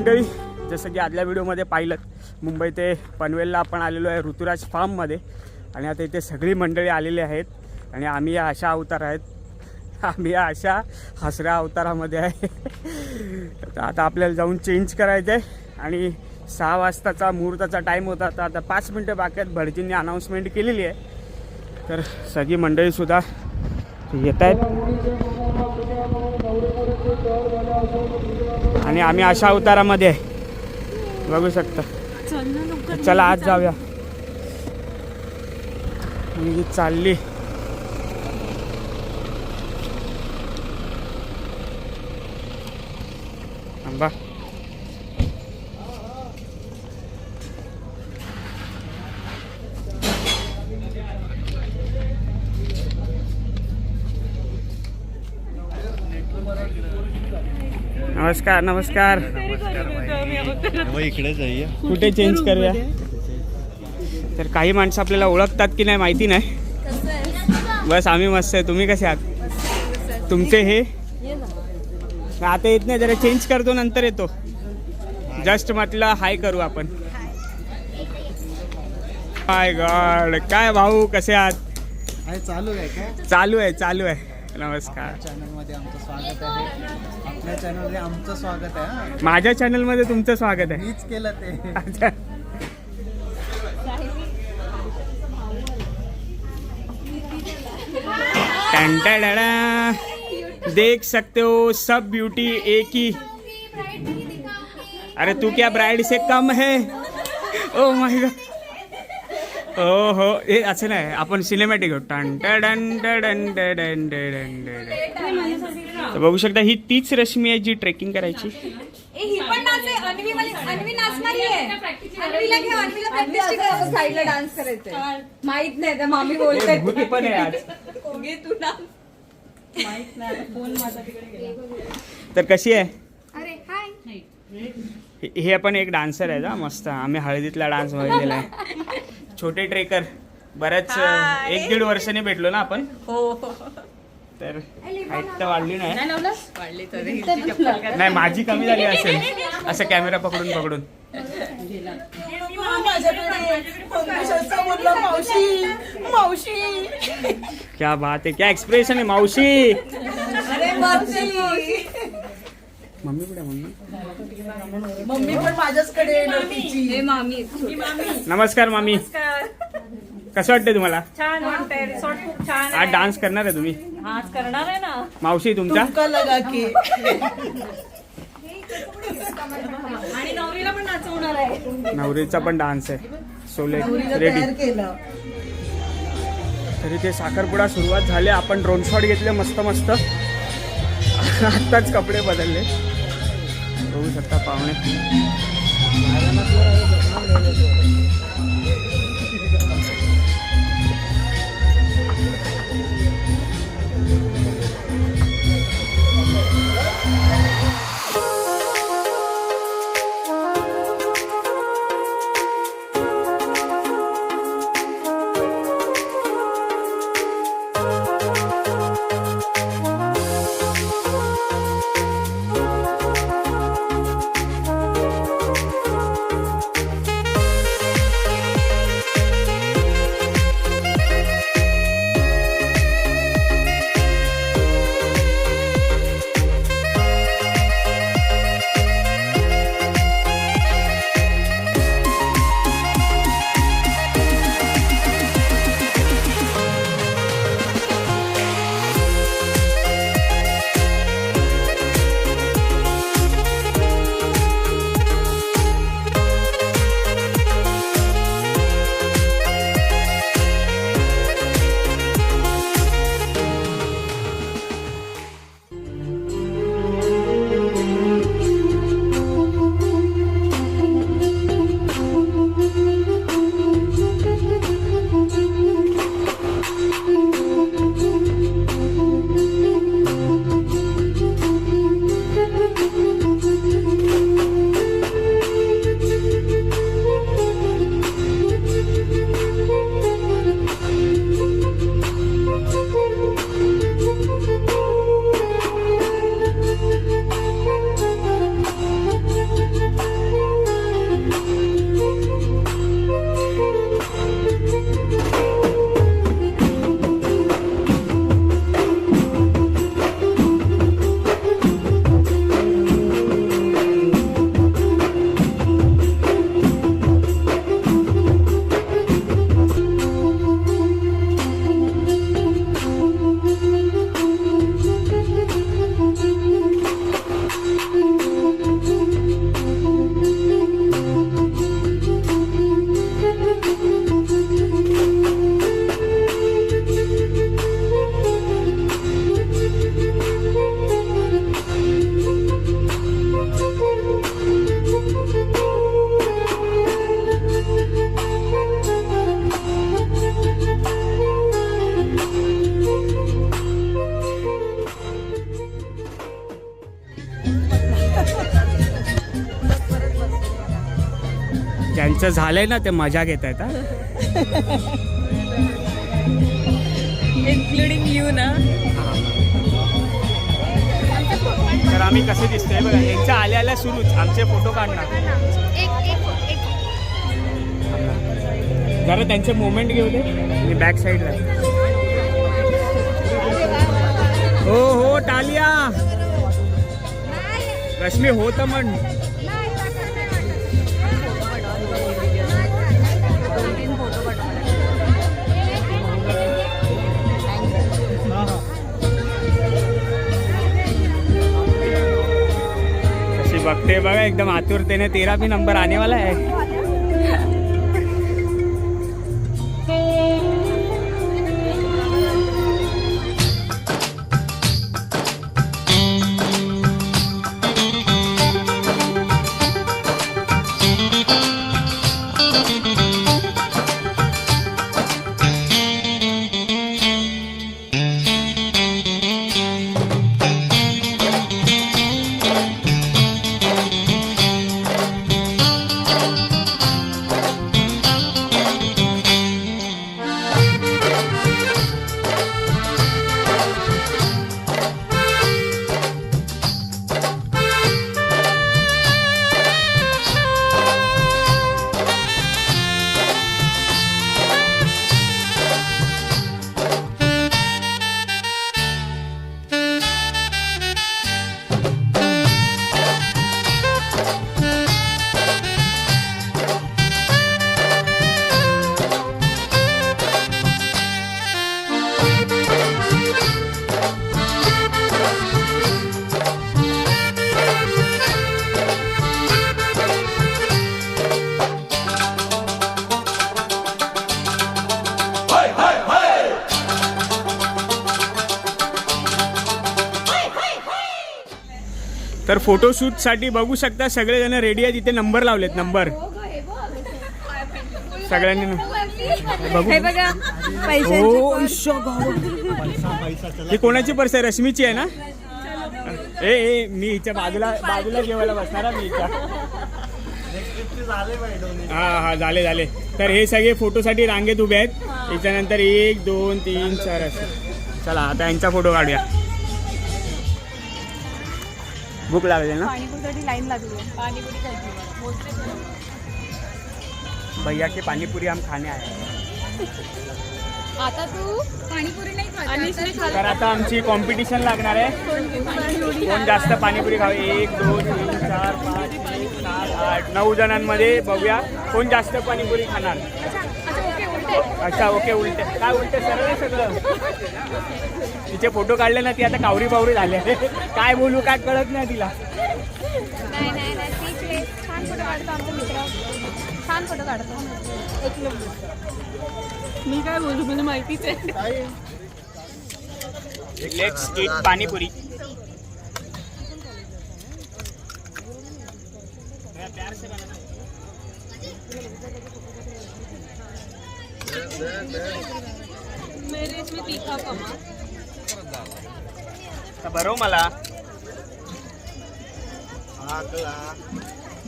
मंडळी, जसं की आदल्या व्हिडिओमध्ये पाहिलं, मुंबई ते पनवेलला आपण आलेलो आहे ऋतुराज फार्ममध्ये. आणि आता इथे सगळी मंडळी आलेली आहेत आणि आम्ही या अशा अवतार आहेत, आम्ही या अशा हसऱ्या अवतारामध्ये आहे. तर आता आपल्याला जाऊन चेंज करायचं आहे आणि 6 वाजताचा मुहूर्ताचा टाईम होता. तर आता 5 मिनटं बाकी आहेत. भटजींनी अनाऊन्समेंट केलेली आहे, तर सगळी मंडळीसुद्धा येत आहेत आणि आम्ही अशा अवतारामध्ये आहे, बघू शकता. चला आज जाऊया. मी चालली आंबा. नमस्कार नमस्कार. इकडे जाऊया. कुठे चेंज करूया? तर काही माणसं आपल्याला ओळखतात की नाही माहिती नाही. बस आम्ही मस्त आहे. तुम्ही कसे आहात? तुमचे हे आता येत नाही, जरा चेंज करतो नंतर येतो. जस्ट म्हटलं हाय करू आपण. माय गॉड, काय भाऊ कसे आहात? चालू आहे काय? चालू आहे चालू आहे. नमस्कार. चॅनलमध्ये आमचं स्वागत आहे. आपल्या चॅनलमध्ये आमचं स्वागत आहे. माझ्या चॅनलमध्ये तुमचं स्वागत आहे. मीच केलं ते. अच्छा. टंटाडा. देख सकते हो सब ब्यूटी एक ही. अरे तू क्या ब्राइड से कम है? Oh my God. हो हो, हे असं नाही, आपण सिनेमॅटिक होतो. बघू शकता ही तीच रश्मी आहे जी ट्रेकिंग करायची. ही पण नाचे. अन्वी नाचणारी आहे. अन्वीला घे, अन्वीला प्रॅक्टिस करायचं, साईडला डान्स करायचंय. माहित नाही तर मामी बोलते. भूती पण आहे आज. घे तू डान्स. माहित नाही, फोन माझा तिकडे गेला. तर कशी आहे? अरे हाय. हे पण एक डान्सर आहे ना, मस्त. आम्ही हळदीतला डान्स बघितलेला आहे. छोटे ट्रेकर. बऱ्याच 1-1.5 वर्षांनी भेटलो ना आपण. हो. तर हाईट तर वाढली नाही. वाढली तर नाही, माझी कमी झाली असेल असं कॅमेरा पकडून पकडून. मावशी. क्या बात आहे, क्या एक्सप्रेशन आहे मावशी. मम्मी कुठे? मम्मी पण माझ्याचकडे. मामी. नमस्कार मामी. कसं वाटतंय तुम्हाला? छान वाटतंय. रिसॉर्ट खूप छान. आज डान्स करणार आहे तुम्ही? आज करणार आहे ना. मावशी तुमचा? आणि नवरीला पण नाचवणार आहे. नवरीचा पण डान्स आहे. सोले रेडी. तरी ते साखरपुडा सुरुवात झाले. आपण ड्रोन शॉट घेतले मस्त मस्त. आत्ताच कपडे बदलले, बघू शकता पाहुणे. ज्यांचं झालंय ना ते मजा घेत आहेत. इन्क्लुडिंग यू ना. तर आम्ही कसे दिसतोय बघा, यांच्या आल्या आल्या सुरूच आमचे फोटो काढणार. जरा त्यांचे मोमेंट घेऊ दे. मी बॅक साईडला. हो हो टालिया. रश्मी होत म्हण. कशी बघते बघा एकदम आतुरतेने. 13 भी नंबर आने वाला है. तर फोटोशूटसाठी बघू शकता सगळेजण रेडी आहेत. इथे नंबर लावलेत. नंबर सगळ्यांनी बघू. हे बघा हो ही कोणाची पर्स आहे? रश्मीची आहे ना. ए मी हिच्या बाजूला जेवायला बसणार आहे मी हिच्या. हा झाले. तर हे सगळे फोटोसाठी रांगेत उभे आहेत. त्याच्यानंतर 1 2 3 4 असं. चला आता यांचा फोटो काढूया. भूक लागली ना. पाणीपुरीसाठी लाईन लागली. पाणीपुरी खायची. भैया की पाणीपुरी हम खाने आए. आता तू पाणीपुरी नाही खात. तर आता आमची कॉम्पिटिशन लागणार आहे. कोण जास्त पाणीपुरी खावे. 1 2 3 4 5 6 7 8 9 जणांमध्ये बघूया कोण जास्त पाणीपुरी खाणार. अच्छा ओके. उलटे काय उलटे सरळ आहे सगळं. तिचे फोटो काढले ना ती आता कावरी बावरी झाले. काय बोलू काय कळत नाही तिला. नाही छान फोटो काढतो आमचा मित्र. छान फोटो काढतो. मी काय बोलू मला माहितीच आहे. Let's eat panipuri. मेरे इसमें तीखा कमा. बरं मला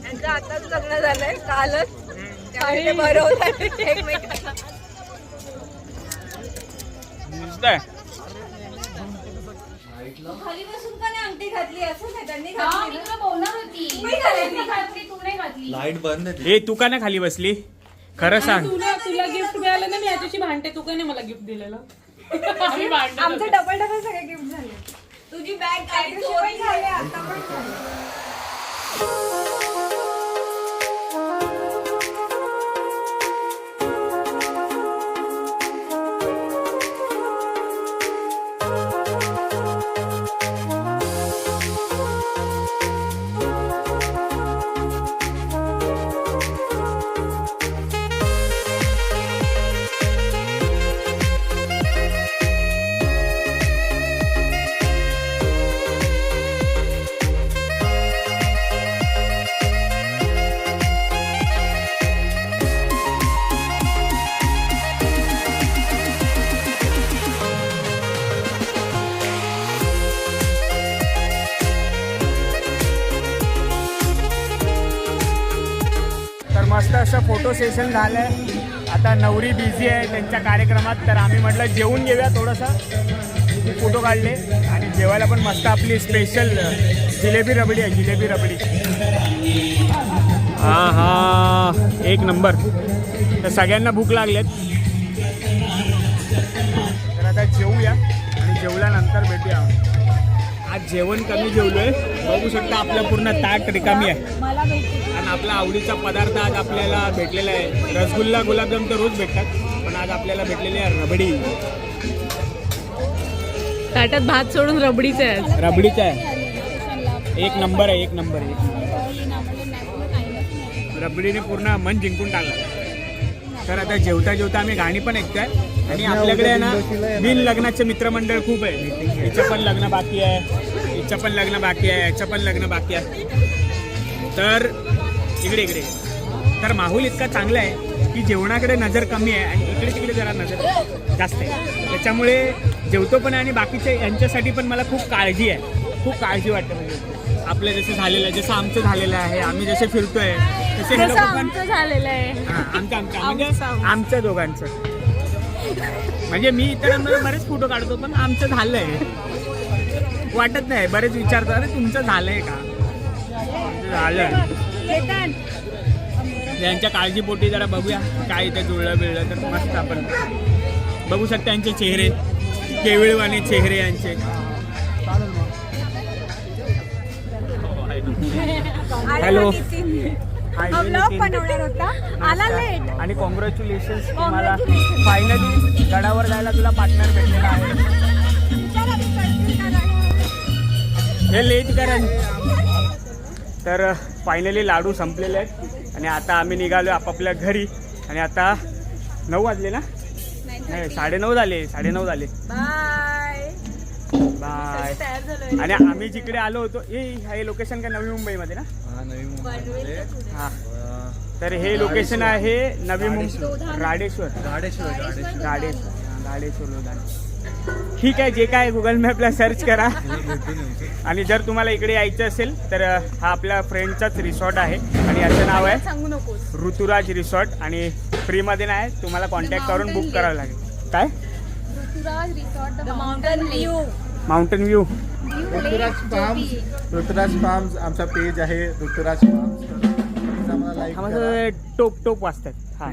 त्यांचं आताच लग्न झालंय कालच. त्यामुळे बरोबर एकमेकांना. खाली बसून का नाही अंगठी घातली असं नाही त्यांनी घातली. बोलणार होती लाईट बंद आहे. ए तू का ना खाली बसली खरं सांग. तुला गिफ्ट मिळालं ना. मी याच्याशी भांडते. तू काय नाही मला गिफ्ट दिलेलं. आमचे डबल सगळे गिफ्ट झाले. तुझी बॅग झाले आता पण झाले. थोडंसं फोटो सेशन झालं आहे. आता नवरी बिझी आहे त्यांच्या कार्यक्रमात, तर आम्ही म्हटलं जेवून घेऊया थोडंसं. फोटो काढले आणि जेवायला पण मस्त आपली स्पेशल जिलेबी रबडी आहे. जिलेबी रबडी हा हा एक नंबर. तर सगळ्यांना भूक लागलेत, तर आता जेवूया आणि जेवल्यानंतर भेटूया. आज जेवण कमी जेवलोय, बघू शकता आपलं पूर्ण ताट रिकामी आहे. आणि आपला आवडीचा पदार्थ आज आपल्याला भेटलेला आहे. रसगुल्ला गुलाबजाम तर रोज भेटतात, पण आज आपल्याला भेटलेली आहे रबडी. ताटात भात सोडून रबडीचं आहे. रबडीचं आहे, एक नंबर आहे. एक नंबर आहे. रबडीने पूर्ण मन जिंकून टाकलं. तर आता जेवता जेवता आम्ही गाणी पण ऐकतोय. आणि आपल्याकडे आहे ना बिन लग्नाचे मित्रमंडळ खूप आहे. हिचं पण लग्न बाकी आहे, हिचं पण लग्न बाकी आहे, याचं पण लग्न बाकी आहे. तर इकडे इकडे तर माहोल इतका चांगला आहे की जेवणाकडे नजर कमी आहे आणि इकडे तिकडे जरा नजर जास्त आहे. त्याच्यामुळे जेवतो पण आणि बाकीचे यांच्यासाठी पण मला खूप काळजी आहे. खूप काळजी वाटते. म्हणजे आपलं जसं झालेलं आहे, जसं आमचं झालेलं आहे, आम्ही जसे फिरतोय तसे हे लोक पण झालेलं आहे. आमचं म्हणजे आमच्या दोघांचं. म्हणजे मी इतरांमध्ये बरेच फोटो काढतो, पण आमचं झालंय वाटत नाही. बरेच विचारतात अरे तुमचं झालंय का. झालं. यांच्या काळजीपोटी जरा बघूया काय इथे जुळलं बिळलं तर मस्त. आपण बघू शकता यांचे चेहरे, केविळवाणे चेहरे यांचे. हॅलो, आणि कॉंग्रॅच्युलेशन्स तुम्हाला. फायनली गडावर जायला तुला पार्टनर भेटलेला आहे. हे लेट करण. तर फायनली लाडू संपलेले आहेत आणि आता आम्ही निघालो आपापल्या घरी. आणि आता 9 वाजले ना, नाही 9:30 झाले. 9:30 झाले. बाय. आणि आम्ही जिकडे आलो होतो हे लोकेशन काय नवी मुंबईमध्ये ना. हां, तर हे लोकेशन आहे नवी मुंबई राडेश्वर. लोधान. ठीक आहे, जे काय गुगल मॅपला सर्च करा. आणि जर तुम्हाला इकडे यायचं असेल तर हा आपल्या फ्रेंडचाच रिसॉर्ट आहे आणि याचं नाव आहे ऋतुराज रिसॉर्ट. आणि फ्रीमध्ये नाही, तुम्हाला कॉन्टॅक्ट करून बुक करावं लागेल. काय माउंटेन व्ह्यू. ऋतुराज फार्म्स आमचा पेज आहे. ऋतुराज फार्म्स टोप वाचतात. हा,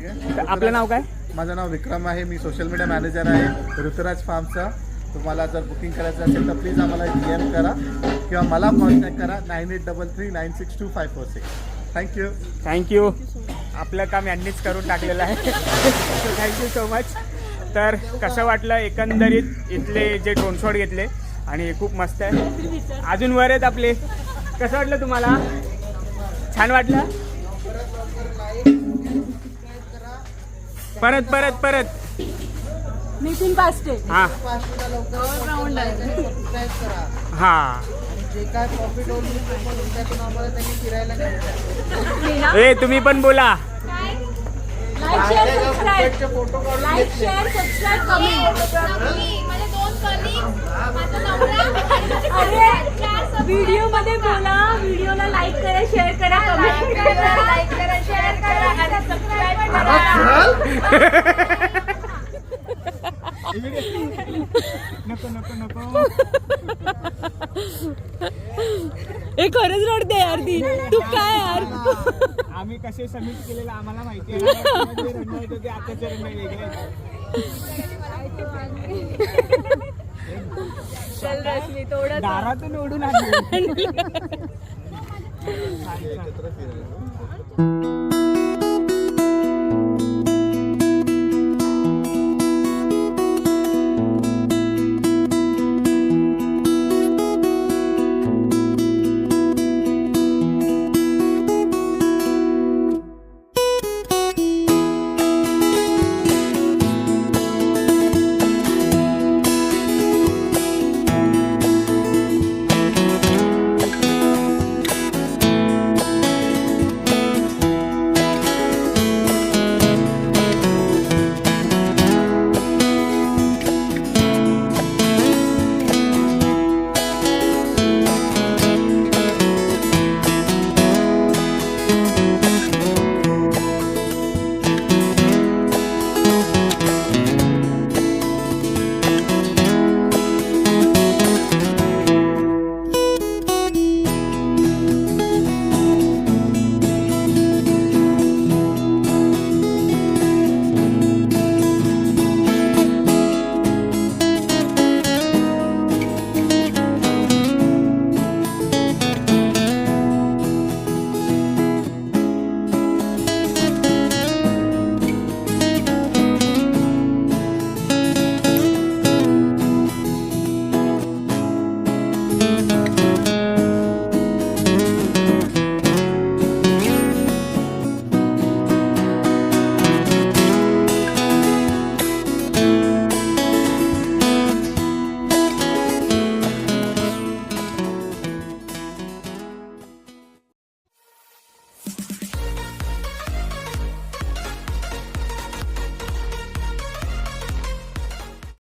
आपलं नाव काय? माझं नाव विक्रम आहे. मी सोशल मीडिया मॅनेजर आहे ऋतुराज फार्मचा. तुम्हाला जर बुकिंग करायचं असेल तर प्लीज आम्हाला DM करा किंवा मला कॉन्टॅक्ट करा 9833962546. थँक्यू. आपलं काम यांनीच करून टाकलेलं आहे. Thank you so much. तर कसं वाटलं एकंदरीत इथले जे ड्रोन शॉट घेतले आणि खूप मस्त आहे. अजून वर आहेत आपले. कसं वाटलं तुम्हाला? छान वाटलं? परत नितीन पास्टे. हां हां, जे काय प्रॉफिट होईल त्यातून आम्हाला त्यांनी फिरायला ए तुम्ही पण बोला. व्हिडिओ मध्ये बोला. व्हिडिओला लाईक करा, शेअर करा, कमेंट करा, लाईक करा, शेअर करा आणि सबस्क्राईब करा. नको. हे खरंच रडते यार ती. तू काय यार. आम्ही कसे सबमिट केलेलं आम्हाला माहिती आहे. आताचे रंग वेगळे. चल रश्मी, थोडं दारातून ओढून आणले.